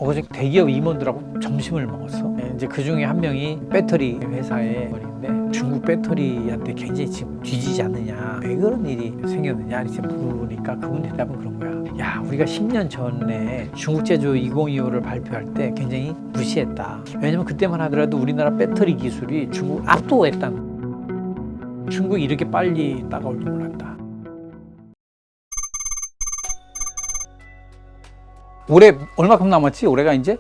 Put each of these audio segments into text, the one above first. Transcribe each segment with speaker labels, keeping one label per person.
Speaker 1: 어제 대기업 임원들하고 점심을 먹었어. 이제 그 중에 한 명이 배터리 회사의 임원인데 중국 배터리한테 굉장히 지금 뒤지지 않느냐, 왜 그런 일이 생겼느냐 이렇게 물으니까 그분 대답은 그런 거야. 야, 우리가 10년 전에 중국 제조 2025를 발표할 때 굉장히 무시했다. 왜냐면 그때만 하더라도 우리나라 배터리 기술이 중국 압도했다는. 중국이 이렇게 빨리 따라올 줄 몰랐다. 올해 얼마큼 남았지? 올해가 이제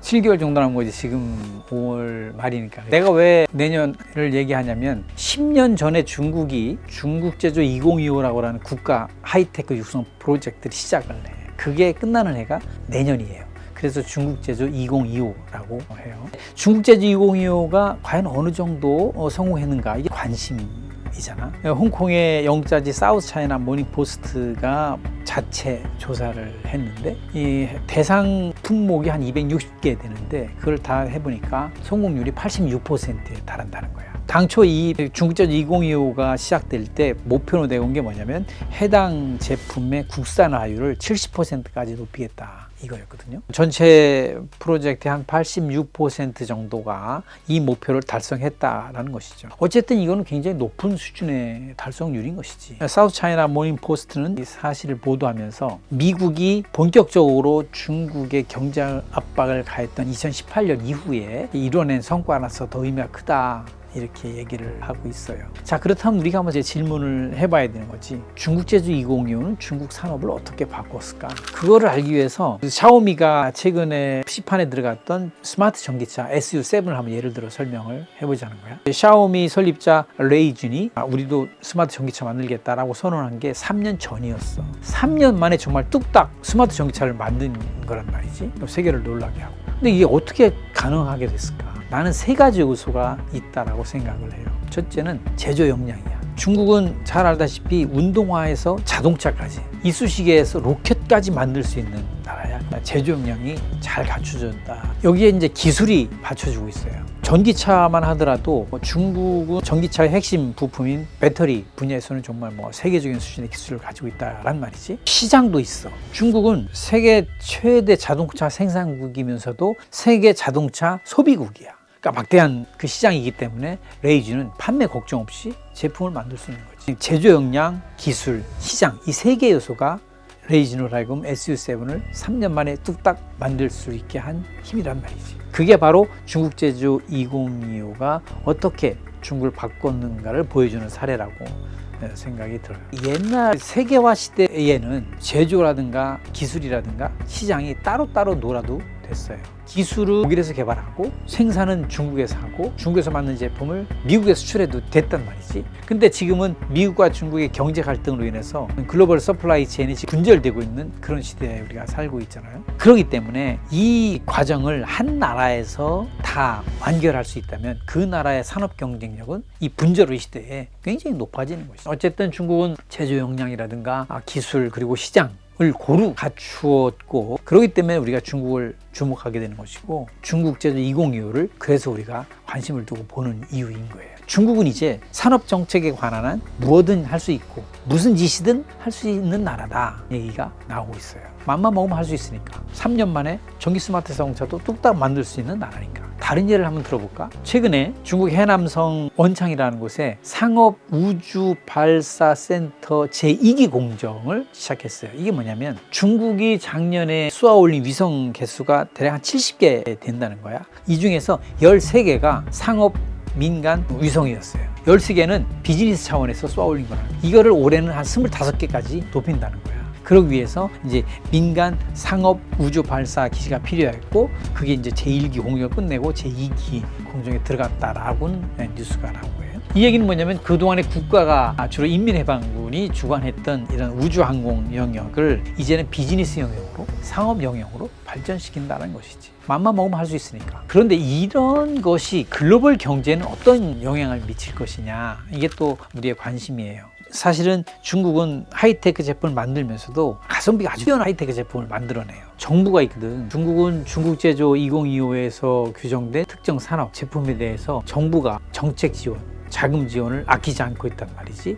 Speaker 1: 7개월 정도 남은 거지. 지금 5월 말이니까. 내가 왜 내년을 얘기하냐면 10년 전에 중국이 중국 제조 2025라고 하는 국가 하이테크 육성 프로젝트를 시작을 해. 그게 끝나는 해가 내년이에요. 그래서 중국 제조 2025라고 해요. 중국 제조 2025가 과연 어느 정도 성공했는가, 이게 관심이잖아. 홍콩의 영자지 사우스 차이나 모닝 포스트가 자체 조사를 했는데 이 대상 품목이 한 260개 되는데 그걸 다 해보니까 성공률이 86%에 달한다는 거야. 당초 이 중국제조 2025가 시작될 때 목표로 내온 게 뭐냐면 해당 제품의 국산화율을 70%까지 높이겠다, 이거였거든요. 전체 프로젝트의 한 86% 정도가 이 목표를 달성했다라는 것이죠. 어쨌든 이거는 굉장히 높은 수준의 달성률인 것이지. 사우스 차이나 모닝 포스트는 이 사실을 보도하면서 미국이 본격적으로 중국의 경제 압박을 가했던 2018년 이후에 이뤄낸 성과라서 더 의미가 크다, 이렇게 얘기를 하고 있어요. 자, 그렇다면 우리가 한번 질문을 해봐야 되는 거지. 중국 제조 2025는 중국 산업을 어떻게 바꿨을까? 그거를 알기 위해서 샤오미가 최근에 시판에 들어갔던 스마트 전기차 SU7을 한번 예를 들어 설명을 해보자는 거야. 샤오미 설립자 레이준이 우리도 스마트 전기차 만들겠다라고 선언한 게 3년 전이었어. 3년 만에 정말 뚝딱 스마트 전기차를 만든 거란 말이지. 세계를 놀라게 하고. 근데 이게 어떻게 가능하게 됐을까? 나는 세 가지 요소가 있다라고 생각을 해요. 첫째는 제조 역량이야. 중국은 잘 알다시피 운동화에서 자동차까지, 이쑤시개에서 로켓까지 만들 수 있는 나라야. 제조 역량이 잘 갖춰졌다. 여기에 이제 기술이 받쳐주고 있어요. 전기차만 하더라도 중국은 전기차의 핵심 부품인 배터리 분야에서는 정말 세계적인 수준의 기술을 가지고 있다란 말이지. 시장도 있어. 중국은 세계 최대 자동차 생산국이면서도 세계 자동차 소비국이야. 그러니까 막대한 그 시장이기 때문에 레이준은 판매 걱정 없이 제품을 만들 수 있는 거지. 제조 역량, 기술, 시장, 이 세 개 요소가 레이준으로 하여금 SU7을 3년 만에 뚝딱 만들 수 있게 한 힘이란 말이지. 그게 바로 중국 제조 2025가 어떻게 중국을 바꿨는가를 보여주는 사례라고 생각이 들어요. 옛날 세계화 시대에는 제조라든가 기술이라든가 시장이 따로따로 놀아도 됐어요. 기술은 독일에서 개발하고 생산은 중국에서 하고 중국에서 만든 제품을 미국에 수출해도 됐단 말이지. 근데 지금은 미국과 중국의 경제 갈등으로 인해서 글로벌 서플라이 체인이 분절되고 있는 그런 시대에 우리가 살고 있잖아요. 그렇기 때문에 이 과정을 한 나라에서 다 완결할 수 있다면 그 나라의 산업 경쟁력은 이 분절의 시대에 굉장히 높아지는 것이죠. 어쨌든 중국은 제조 역량이라든가 기술 그리고 시장 을 고루 갖추었고, 그렇기 때문에 우리가 중국을 주목하게 되는 것이고, 중국 제조 2025를 그래서 우리가 관심을 두고 보는 이유인 거예요. 중국은 이제 산업 정책에 관한 한 무엇든 할 수 있고 무슨 짓이든 할 수 있는 나라다 얘기가 나오고 있어요. 맘만 먹으면 할 수 있으니까. 3년 만에 전기 스마트 자동차도 뚝딱 만들 수 있는 나라니까. 다른 예를 한번 들어볼까? 최근에 중국 해남성 원창이라는 곳에 상업 우주 발사 센터 제2기 공정을 시작했어요. 이게 뭐냐면 중국이 작년에 쏘아 올린 위성 개수가 대략 한 70개 된다는 거야. 이 중에서 13개가 상업 민간 위성이었어요. 13개는 비즈니스 차원에서 쏘아 올린 거라. 이거를 올해는 한 25개까지 높인다는 거야. 그러기 위해서 이제 민간 상업 우주 발사 기지가 필요했고, 그게 이제 제1기 공정을 끝내고 제2기 공정에 들어갔다라고는 뉴스가 나온 거예요. 이 얘기는 뭐냐면 그동안에 국가가 주로 인민해방군이 주관했던 이런 우주항공 영역을 이제는 비즈니스 영역으로, 상업 영역으로 발전시킨다는 것이지. 맘만 먹으면 할 수 있으니까. 그런데 이런 것이 글로벌 경제에는 어떤 영향을 미칠 것이냐, 이게 또 우리의 관심이에요. 사실은 중국은 하이테크 제품을 만들면서도 가성비가 아주 뛰어난 하이테크 제품을 만들어내요. 정부가 있거든. 중국은 중국 제조 2025에서 규정된 특정 산업 제품에 대해서 정부가 정책 지원, 자금 지원을 아끼지 않고 있단 말이지.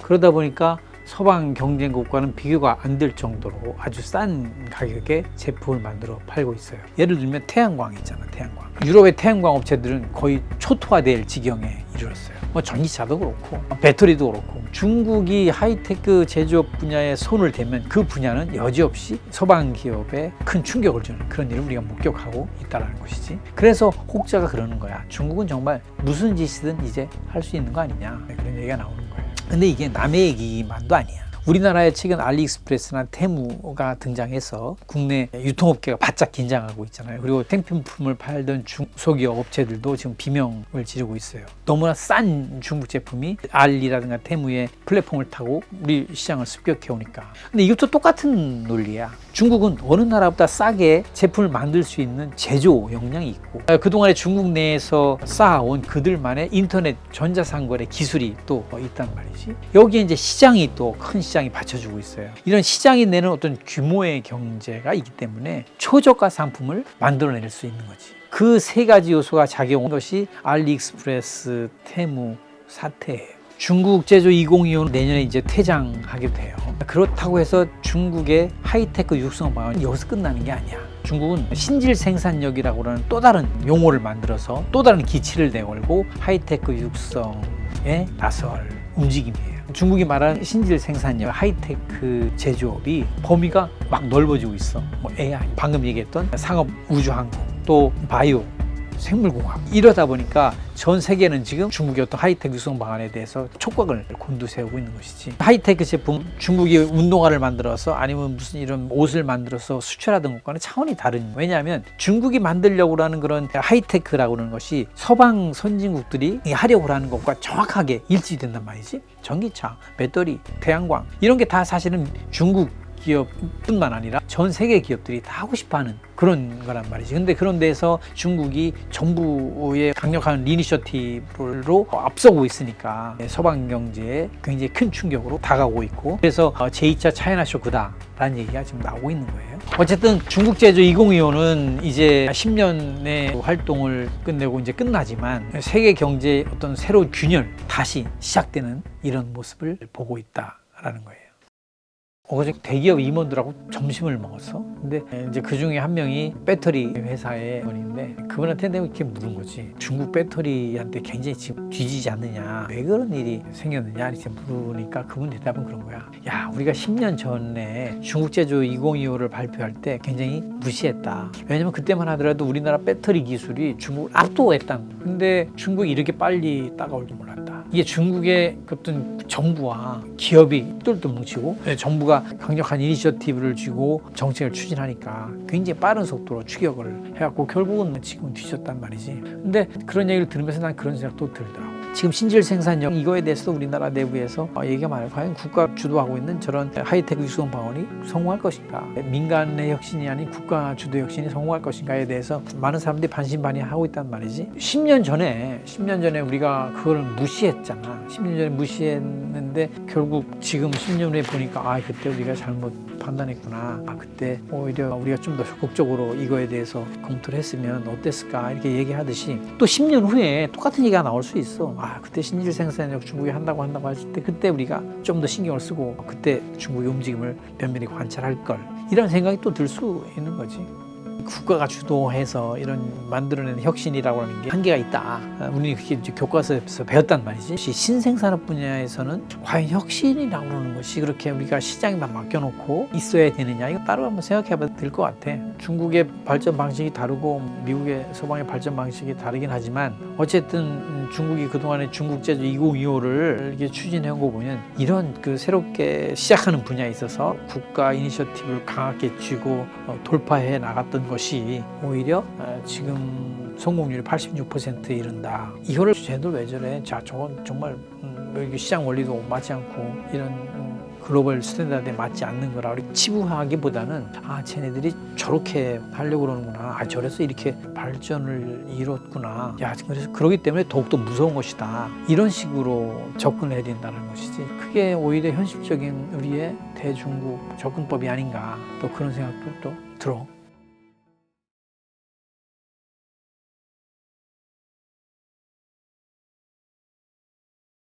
Speaker 1: 그러다 보니까 서방 경쟁국과는 비교가 안 될 정도로 아주 싼 가격에 제품을 만들어 팔고 있어요. 예를 들면 태양광 있잖아, 태양광. 유럽의 태양광 업체들은 거의 초토화될 지경에 이르렀어요. 뭐 전기차도 그렇고 배터리도 그렇고 중국이 하이테크 제조업 분야에 손을 대면 그 분야는 여지없이 서방 기업에 큰 충격을 주는 그런 일을 우리가 목격하고 있다는 것이지. 그래서 혹자가 그러는 거야. 중국은 정말 무슨 짓이든 이제 할 수 있는 거 아니냐, 그런 얘기가 나오는 거예요. 근데 이게 남의 얘기만도 아니야. 우리나라에 최근 알리익스프레스나 테무가 등장해서 국내 유통업계가 바짝 긴장하고 있잖아요. 그리고 생필품을 팔던 중소기업 업체들도 지금 비명을 지르고 있어요. 너무나 싼 중국 제품이 알리라든가 테무의 플랫폼을 타고 우리 시장을 습격해 오니까. 근데 이것도 똑같은 논리야. 중국은 어느 나라보다 싸게 제품을 만들 수 있는 제조 역량이 있고, 그동안에 중국 내에서 쌓아온 그들만의 인터넷 전자상거래 기술이 또 있단 말이지. 여기에 이제 시장이 또 큰 시장이 받쳐주고 있어요. 이런 시장이 내는 어떤 규모의 경제가 있기 때문에 초저가 상품을 만들어낼 수 있는 거지. 그 세 가지 요소가 작용한 것이 알리익스프레스, 테무 사태예요. 중국 제조 2025는 내년에 이제 퇴장하게 돼요. 그렇다고 해서 중국의 하이테크 육성 방안이 여기서 끝나는 게 아니야. 중국은 신질 생산력이라고 하는 또 다른 용어를 만들어서 또 다른 기치를 내걸고 하이테크 육성에 나설 움직임이에요. 중국이 말하는 신질 생산력, 하이테크 제조업이 범위가 막 넓어지고 있어. 뭐 AI, 방금 얘기했던 상업 우주항공, 또 바이오, 생물공학. 이러다 보니까 전 세계는 지금 중국의 어떤 하이테크 육성 방안에 대해서 촉각을 곤두세우고 있는 것이지. 하이테크 제품, 중국이 운동화를 만들어서 아니면 무슨 이런 옷을 만들어서 수출하던 것과는 차원이 다른. 왜냐하면 중국이 만들려고 하는 그런 하이테크라고 하는 것이 서방 선진국들이 하려고 하는 것과 정확하게 일치된단 말이지. 전기차, 배터리, 태양광 이런 게 다 사실은 중국 기업뿐만 아니라 전 세계 기업들이 다 하고 싶어하는 그런 거란 말이지. 근데 그런 데서 중국이 정부의 강력한 이니셔티브로 앞서고 있으니까 서방 경제에 굉장히 큰 충격으로 다가오고 있고, 그래서 제2차 차이나 쇼크다라는 얘기가 지금 나오고 있는 거예요. 어쨌든 중국 제조 2025는 이제 10년의 활동을 끝내고 이제 끝나지만 세계 경제의 어떤 새로운 균열 다시 시작되는 이런 모습을 보고 있다라는 거예요. 어제 대기업 임원들하고 점심을 먹었어. 근데 이제 그 중에 한 명이 배터리 회사의 임원인데 그분한테 내가 이렇게 물은 거지. 중국 배터리한테 굉장히 지금 뒤지지 않느냐, 왜 그런 일이 생겼느냐 이렇게 물으니까 그분 대답은 그런 거야. 야, 우리가 10년 전에 중국 제조 2025를 발표할 때 굉장히 무시했다. 왜냐면 그때만 하더라도 우리나라 배터리 기술이 중국을 압도했단. 근데 중국이 이렇게 빨리 따가올 줄 몰랐다. 이게 중국의 어떤 정부와 기업이 똘똘 뭉치고 정부가 강력한 이니셔티브를 쥐고 정책을 추진하니까 굉장히 빠른 속도로 추격을 해갖고 결국은 지금 뒤졌단 말이지. 근데 그런 얘기를 들으면서 난 그런 생각도 들더라고. 지금 신질 생산력 이거에 대해서도 우리나라 내부에서 얘기가 많아요. 과연 국가 주도하고 있는 저런 하이테크 육성 방안이 성공할 것인가, 민간의 혁신이 아닌 국가 주도 혁신이 성공할 것인가에 대해서 많은 사람들이 반신반의하고 있단 말이지. 10년 전에 우리가 그걸 무시했잖아. 10년 전에 무시했는데 결국 지금 10년 후에 보니까 그때 우리가 잘못 판단했구나. 그때 오히려 우리가 좀 더 적극적으로 이거에 대해서 검토를 했으면 어땠을까 이렇게 얘기하듯이 또 10년 후에 똑같은 얘기가 나올 수 있어. 그때 신질 생산력 중국이 한다고 했을 때 그때 우리가 좀 더 신경을 쓰고 그때 중국의 움직임을 면밀히 관찰할 걸, 이런 생각이 또 들 수 있는 거지. 국가가 주도해서 이런 만들어내는 혁신이라고 하는 게 한계가 있다. 우리는 그게 이제 교과서에서 배웠단 말이지. 신생산업 분야에서는 과연 혁신이라고 하는 것이 그렇게 우리가 시장에만 맡겨놓고 있어야 되느냐, 이거 따로 한번 생각해봐도 될 것 같아. 중국의 발전 방식이 다르고 미국의 서방의 발전 방식이 다르긴 하지만 어쨌든 중국이 그동안에 중국 제조 2025를 이렇게 추진해온 거 보면 이런 그 새롭게 시작하는 분야에 있어서 국가 이니셔티브를 강하게 쥐고 돌파해 나갔던 것이 오히려 지금 성공률이 86%에 이른다. 이거를 쟤들 왜 저래? 자, 저건 정말 시장 원리도 맞지 않고 이런 글로벌 스탠다드에 맞지 않는 거라 치부하기보다는 쟤네들이 저렇게 하려고 그러는구나. 저래서 이렇게 발전을 이뤘구나. 그래서 그러기 때문에 더욱더 무서운 것이다. 이런 식으로 접근해야 된다는 것이지. 그게 오히려 현실적인 우리의 대중국 접근법이 아닌가, 또 그런 생각도 또 들어.